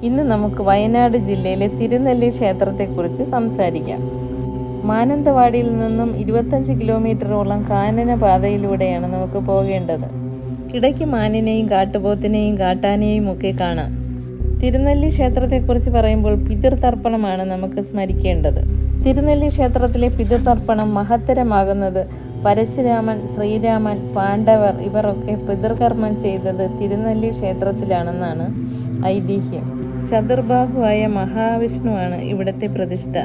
ഇന്ന് നമുക്ക് വയനാട് ജില്ലയിലെ തിരുനെല്ലി ക്ഷേത്രത്തെക്കുറിച്ച് സംസാരിക്കാം. മാനന്തവാടിയിൽ നിന്നും 25 കിലോമീറ്ററോളം കാനന പാതയിലൂടെയാണ് നമുക്ക് പോകേണ്ടത്. ഇടയ്ക്ക് മാനിനെയും കാട്ടുപോത്തിനെയും കാട്ടാനെയും ഒക്കെ കാണാം. തിരുനെല്ലി ക്ഷേത്രത്തെക്കുറിച്ച് പറയുമ്പോൾ പിതൃതർപ്പണമാണ് നമുക്ക് സ്മരിക്കേണ്ടത്. തിരുനെല്ലി ക്ഷേത്രത്തിലെ പിതൃതർപ്പണം മഹത്തരമാകുന്നത് പരശുരാമൻ, ശ്രീരാമൻ, പാണ്ഡവർ ഇവരൊക്കെ പിതൃകർമ്മം ചെയ്തത് തിരുനെല്ലി ക്ഷേത്രത്തിലാണെന്നാണ് ഐതിഹ്യം. ചതുർബാഹുവായ മഹാവിഷ്ണുവാണ് ഇവിടുത്തെ പ്രതിഷ്ഠ.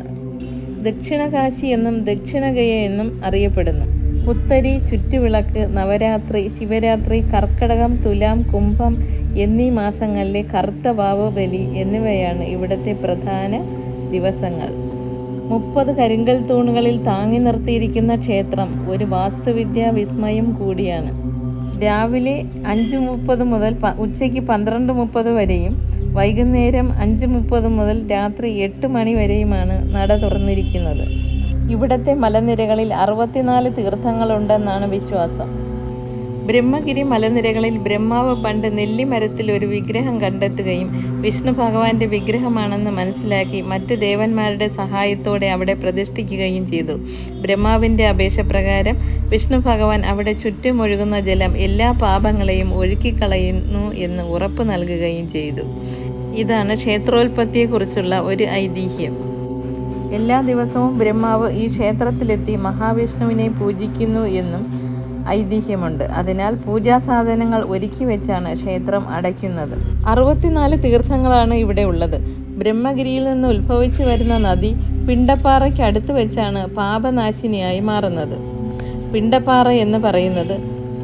ദക്ഷിണകാശി എന്നും ദക്ഷിണഗയ എന്നും അറിയപ്പെടുന്നു. പുത്തരി, ചുറ്റുവിളക്ക്, നവരാത്രി, ശിവരാത്രി, കർക്കടകം, തുലാം, കുംഭം എന്നീ മാസങ്ങളിലെ കറുത്ത വാവ് ബലി എന്നിവയാണ് ഇവിടുത്തെ പ്രധാന ദിവസങ്ങൾ. 30 കരിങ്കൽ തൂണുകളിൽ താങ്ങി നിർത്തിയിരിക്കുന്ന ക്ഷേത്രം ഒരു വാസ്തുവിദ്യാ വിസ്മയം കൂടിയാണ്. രാവിലെ 5:30 മുതൽ ഉച്ചയ്ക്ക് 12:30 വരെയും വൈകുന്നേരം 5:30 മുതൽ രാത്രി 8 മണി വരെയുമാണ് നട തുറന്നിരിക്കുന്നത്. ഇവിടത്തെ മലനിരകളിൽ 64 തീർത്ഥങ്ങളുണ്ടെന്നാണ് വിശ്വാസം. ബ്രഹ്മഗിരി മലനിരകളിൽ ബ്രഹ്മാവ് പണ്ട് നെല്ലിമരത്തിൽ ഒരു വിഗ്രഹം കണ്ടെത്തുകയും വിഷ്ണു ഭഗവാന്റെ വിഗ്രഹമാണെന്ന് മനസ്സിലാക്കി മറ്റ് ദേവന്മാരുടെ സഹായത്തോടെ അവിടെ പ്രതിഷ്ഠിക്കുകയും ചെയ്തു. ബ്രഹ്മാവിൻ്റെ അപേക്ഷപ്രകാരം വിഷ്ണു ഭഗവാൻ അവിടെ ചുറ്റുമൊഴുകുന്ന ജലം എല്ലാ പാപങ്ങളെയും ഒഴുക്കിക്കളയുന്നു എന്ന് ഉറപ്പ് നൽകുകയും ചെയ്തു. ഇതാണ് ക്ഷേത്രോൽപത്തിയെക്കുറിച്ചുള്ള ഒരു ഐതിഹ്യം. എല്ലാ ദിവസവും ബ്രഹ്മാവ് ഈ ക്ഷേത്രത്തിലെത്തി മഹാവിഷ്ണുവിനെ പൂജിക്കുന്നു എന്നും ഐതിഹ്യമുണ്ട്. അതിനാൽ പൂജാസാധനങ്ങൾ ഒരുക്കി വെച്ചാണ് ക്ഷേത്രം അടയ്ക്കുന്നത്. 64 തീർത്ഥങ്ങളാണ് ഇവിടെ ഉള്ളത്. ബ്രഹ്മഗിരിയിൽ നിന്ന് ഉത്ഭവിച്ചു വരുന്ന നദി പിണ്ടപ്പാറയ്ക്ക് അടുത്ത് വെച്ചാണ് പാപനാശിനിയായി മാറുന്നത്. പിണ്ടപ്പാറ എന്ന് പറയുന്നത്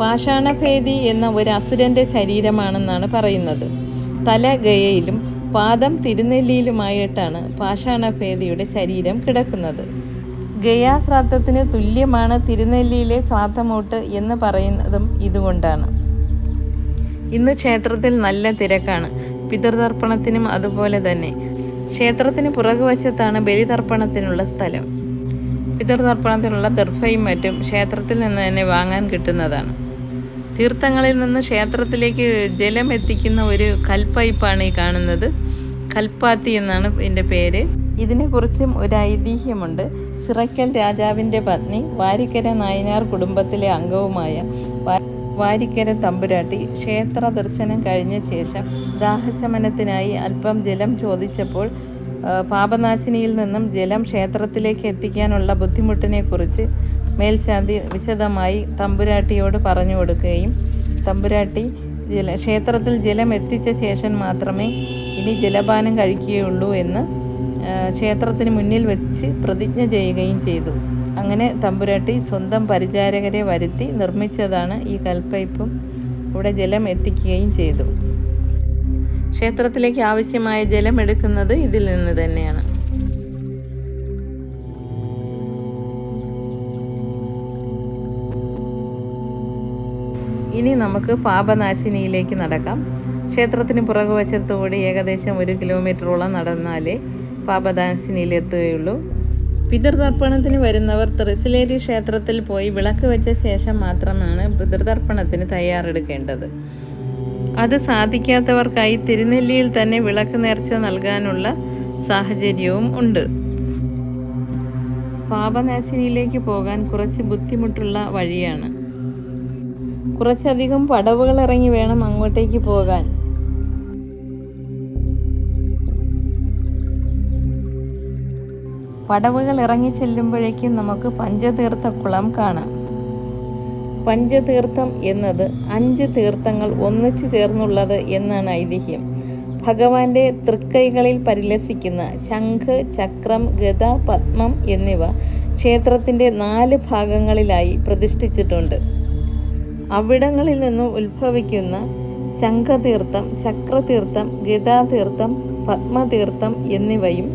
പാഷാണഭേദി എന്ന ഒരു അസുരന്റെ ശരീരമാണെന്നാണ് പറയുന്നത്. തല ഗയയിലും പാദം തിരുനെല്ലിയിലുമായിട്ടാണ് പാഷാണഭേദിയുടെ ശരീരം കിടക്കുന്നത്. ഗയാശ്രാദ്ധത്തിന് തുല്യമാണ് തിരുനെല്ലിയിലെ ശ്രാദ്ധമൂട്ട് എന്ന് പറയുന്നതും ഇതുകൊണ്ടാണ്. ഇന്ന് ക്ഷേത്രത്തിൽ നല്ല തിരക്കാണ്. പിതൃതർപ്പണത്തിനും അതുപോലെ തന്നെ. ക്ഷേത്രത്തിന് പുറകുവശത്താണ് ബലിതർപ്പണത്തിനുള്ള സ്ഥലം. പിതൃതർപ്പണത്തിനുള്ള ദർഭയും മറ്റും ക്ഷേത്രത്തിൽ നിന്ന് തന്നെ വാങ്ങാൻ കിട്ടുന്നതാണ്. തീർത്ഥങ്ങളിൽ നിന്ന് ക്ഷേത്രത്തിലേക്ക് ജലം എത്തിക്കുന്ന ഒരു കൽപ്പൈപ്പാണ് ഈ കാണുന്നത്. കൽപ്പാത്തി എന്നാണ് ഇതിൻ്റെ പേര്. ഇതിനെക്കുറിച്ചും ഒരു ഐതിഹ്യമുണ്ട്. ചിറയ്ക്കൽ രാജാവിൻ്റെ പത്നി വാരിക്കര നായനാർ കുടുംബത്തിലെ അംഗവുമായ വാരിക്കര തമ്പുരാട്ടി ക്ഷേത്ര ദർശനം കഴിഞ്ഞ ശേഷം ദാഹശമനത്തിനായി അല്പം ജലം ചോദിച്ചപ്പോൾ പാപനാശിനിയിൽ നിന്നും ജലം ക്ഷേത്രത്തിലേക്ക് എത്തിക്കാനുള്ള ബുദ്ധിമുട്ടിനെക്കുറിച്ച് മേൽശാന്തി വിശദമായി തമ്പുരാട്ടിയോട് പറഞ്ഞു കൊടുക്കുകയും തമ്പുരാട്ടി ക്ഷേത്രത്തിൽ ജലം എത്തിച്ച ശേഷം മാത്രമേ ഇനി ജലപാനം കഴിക്കുകയുള്ളൂ എന്ന് ക്ഷേത്രത്തിന് മുന്നിൽ വെച്ച് പ്രതിജ്ഞ ചെയ്യുകയും ചെയ്തു. അങ്ങനെ തമ്പുരാട്ടി സ്വന്തം പരിചാരകരെ വരുത്തി നിർമ്മിച്ചതാണ് ഈ കൽപ്പൈപ്പും. ഇവിടെ ജലം എത്തിക്കുകയും ചെയ്തു. ക്ഷേത്രത്തിലേക്ക് ആവശ്യമായ ജലം എടുക്കുന്നത് ഇതിൽ നിന്ന് തന്നെയാണ്. ഇനി നമുക്ക് പാപനാശിനിയിലേക്ക് നടക്കാം. ക്ഷേത്രത്തിന് പുറകുവശത്തുകൂടി ഏകദേശം 1 കിലോമീറ്ററോളം നടന്നാലേ പാപനാശിനിയിലെത്തുകയുള്ളൂ. പിതൃതർപ്പണത്തിന് വരുന്നവർ തൃശ്ശിലേരി ക്ഷേത്രത്തിൽ പോയി വിളക്ക് വെച്ച ശേഷം മാത്രമാണ് പിതൃതർപ്പണത്തിന് തയ്യാറെടുക്കേണ്ടത്. അത് സാധിക്കാത്തവർക്കായി തിരുനെല്ലിയിൽ തന്നെ വിളക്ക് നേർച്ച നൽകാനുള്ള സാഹചര്യവും ഉണ്ട്. പാപനാശിനിയിലേക്ക് പോകാൻ കുറച്ച് ബുദ്ധിമുട്ടുള്ള വഴിയാണ്. കുറച്ചധികം പടവുകൾ ഇറങ്ങി വേണം അങ്ങോട്ടേക്ക് പോകാൻ. പടവുകൾ ഇറങ്ങി ചെല്ലുമ്പോഴേക്കും നമുക്ക് പഞ്ചതീർത്ഥക്കുളം കാണാം. പഞ്ചതീർത്ഥം എന്നത് 5 തീർത്ഥങ്ങൾ ഒന്നിച്ചു ചേർന്നുള്ളത് എന്നാണ് ഐതിഹ്യം. ഭഗവാന്റെ തൃക്കൈകളിൽ പരിലസിക്കുന്ന ശംഖ്, ചക്രം, ഗദ, പത്മം എന്നിവ ക്ഷേത്രത്തിൻ്റെ 4 ഭാഗങ്ങളിലായി പ്രതിഷ്ഠിച്ചിട്ടുണ്ട്. അവിടങ്ങളിൽ നിന്നും ഉത്ഭവിക്കുന്ന ശംഖതീർത്ഥം, ചക്രതീർത്ഥം, ഗദാതീർത്ഥം, പത്മതീർത്ഥം എന്നിവയും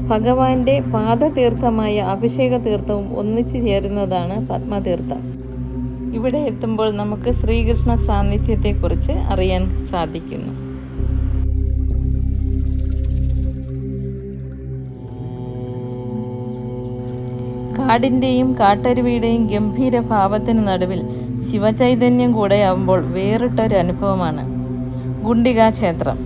ഭഗവാന്റെ പാദതീർത്ഥമായ അഭിഷേക തീർത്ഥവും ഒന്നിച്ചു ചേരുന്നതാണ് പത്മതീർത്ഥം. ഇവിടെ എത്തുമ്പോൾ നമുക്ക് ശ്രീകൃഷ്ണ സാന്നിധ്യത്തെക്കുറിച്ച് അറിയാൻ സാധിക്കുന്നു. കാടിൻ്റെയും കാട്ടരുവിയുടെയും ഗംഭീര ഭാവത്തിന് നടുവിൽ ശിവചൈതന്യം കൂടെയാവുമ്പോൾ വേറിട്ടൊരു അനുഭവമാണ്. ഗുണ്ടിക ക്ഷേത്രം.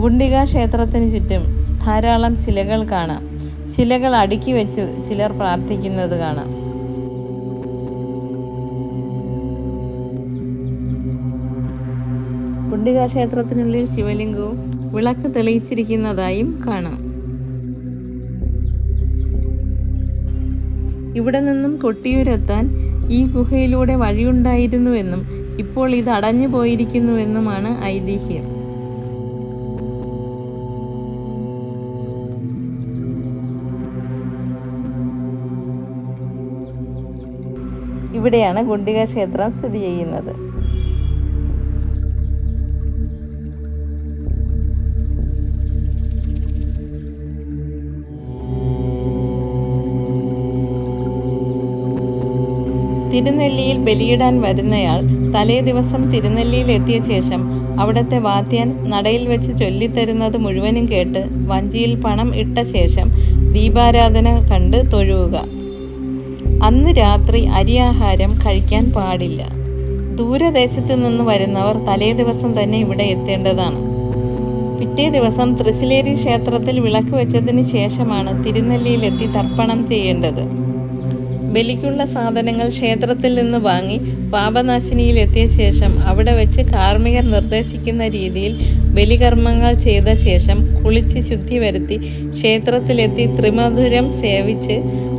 ഗുണ്ടിക ക്ഷേത്രത്തിന് ചുറ്റും ധാരാളം ശിലകൾ കാണാം. ശിലകൾ അടുക്കി വെച്ച് ചിലർ പ്രാർത്ഥിക്കുന്നത് കാണാം. ഗുണ്ടിക ക്ഷേത്രത്തിനുള്ളിൽ ശിവലിംഗവും വിളക്ക് തെളിയിച്ചിരിക്കുന്നതായും കാണാം. ഇവിടെ നിന്നും കൊട്ടിയൂരെത്താൻ ഈ ഗുഹയിലൂടെ വഴിയുണ്ടായിരുന്നുവെന്നും ഇപ്പോൾ ഇത് അടഞ്ഞു പോയിരിക്കുന്നുവെന്നുമാണ് ഐതിഹ്യം. ഇവിടെയാണ് ഗുണ്ടിക ക്ഷേത്രം സ്ഥിതി ചെയ്യുന്നത്. തിരുനെല്ലിയിൽ ബലിയിടാൻ വരുന്നയാൾ തലേ ദിവസം തിരുനെല്ലിയിൽ എത്തിയ ശേഷം അവിടുത്തെ വാദ്യാൻ നടയിൽ വെച്ച് ചൊല്ലിത്തരുന്നത് മുഴുവനും കേട്ട് വഞ്ചിയിൽ പണം ഇട്ട ശേഷം ദീപാരാധന കണ്ട് തൊഴുക. അന്ന് രാത്രി അരിയാഹാരം കഴിക്കാൻ പാടില്ല. ദൂരദേശത്തു നിന്ന് വരുന്നവർ തലേ ദിവസം തന്നെ ഇവിടെ എത്തേണ്ടതാണ്. പിറ്റേ ദിവസം തൃശ്ശിലേരി ക്ഷേത്രത്തിൽ വിളക്ക് വെച്ചതിന് ശേഷമാണ് തിരുനെല്ലിയിലെത്തി തർപ്പണം ചെയ്യേണ്ടത്. ബലിക്കുള്ള സാധനങ്ങൾ ക്ഷേത്രത്തിൽ നിന്ന് വാങ്ങി പാപനാശിനിയിൽ എത്തിയ ശേഷം അവിടെ വെച്ച് കാർമ്മികർ നിർദ്ദേശിക്കുന്ന രീതിയിൽ ബലികർമ്മങ്ങൾ ചെയ്ത ശേഷം കുളിച്ച് ശുദ്ധി വരുത്തി ക്ഷേത്രത്തിലെത്തി ത്രിമധുരം സേവിച്ച്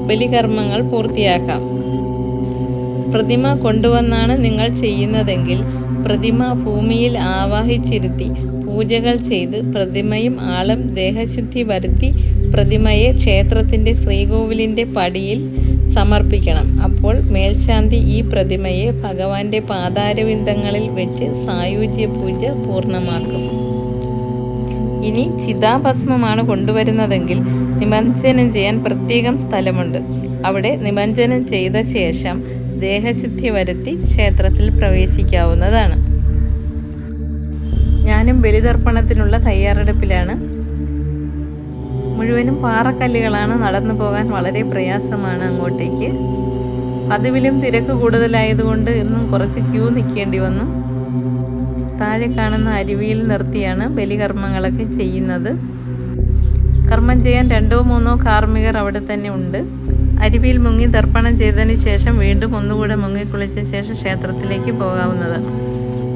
ബലികർമ്മങ്ങൾ പൂർത്തിയാക്കാം. പ്രതിമ കൊണ്ടുവന്നാണ് നിങ്ങൾ ചെയ്യുന്നതെങ്കിൽ പ്രതിമ ഭൂമിയിൽ ആവാഹിച്ചിരുത്തി പൂജകൾ ചെയ്ത് പ്രതിമയും ആളും ദേഹശുദ്ധി വരുത്തി പ്രതിമയെ ക്ഷേത്രത്തിൻ്റെ ശ്രീകോവിലിൻ്റെ പടിയിൽ സമർപ്പിക്കണം. അപ്പോൾ മേൽശാന്തി ഈ പ്രതിമയെ ഭഗവാന്റെ പാതാരവിന്ദങ്ങളിൽ വെച്ച് സായുജ്യ പൂജ പൂർണ്ണമാക്കും. ഇനി ചിതാഭസ്മമാണ് കൊണ്ടുവരുന്നതെങ്കിൽ നിമജ്ജനം ചെയ്യാൻ പ്രത്യേകം സ്ഥലമുണ്ട്. അവിടെ നിമജ്ജനം ചെയ്ത ശേഷം ദേഹശുദ്ധി വരുത്തി ക്ഷേത്രത്തിൽ പ്രവേശിക്കാവുന്നതാണ്. ഞാനും ബലിതർപ്പണത്തിനുള്ള തയ്യാറെടുപ്പിലാണ്. മുഴുവനും പാറക്കല്ലുകളാണ്. നടന്നു പോകാൻ വളരെ പ്രയാസമാണ് അങ്ങോട്ടേക്ക്. പതിവിലും തിരക്ക് കൂടുതലായതുകൊണ്ട് ഇന്നും കുറച്ച് ക്യൂ നിൽക്കേണ്ടി വന്നു. താഴെ കാണുന്ന അരുവിയിൽ നിർത്തിയാണ് ബലികർമ്മങ്ങളൊക്കെ ചെയ്യുന്നത്. കർമ്മം ചെയ്യാൻ 2-3 കാർമ്മികർ അവിടെ തന്നെ ഉണ്ട്. അരുവിയിൽ മുങ്ങി തർപ്പണം ചെയ്തതിന് ശേഷം വീണ്ടും ഒന്നുകൂടെ മുങ്ങിക്കുളിച്ച ശേഷം ക്ഷേത്രത്തിലേക്ക് പോകാവുന്നതാണ്.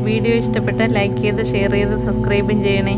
വീഡിയോ ഇഷ്ടപ്പെട്ടാൽ ലൈക്ക് ചെയ്ത് ഷെയർ ചെയ്ത് സബ്സ്ക്രൈബും ചെയ്യണേ.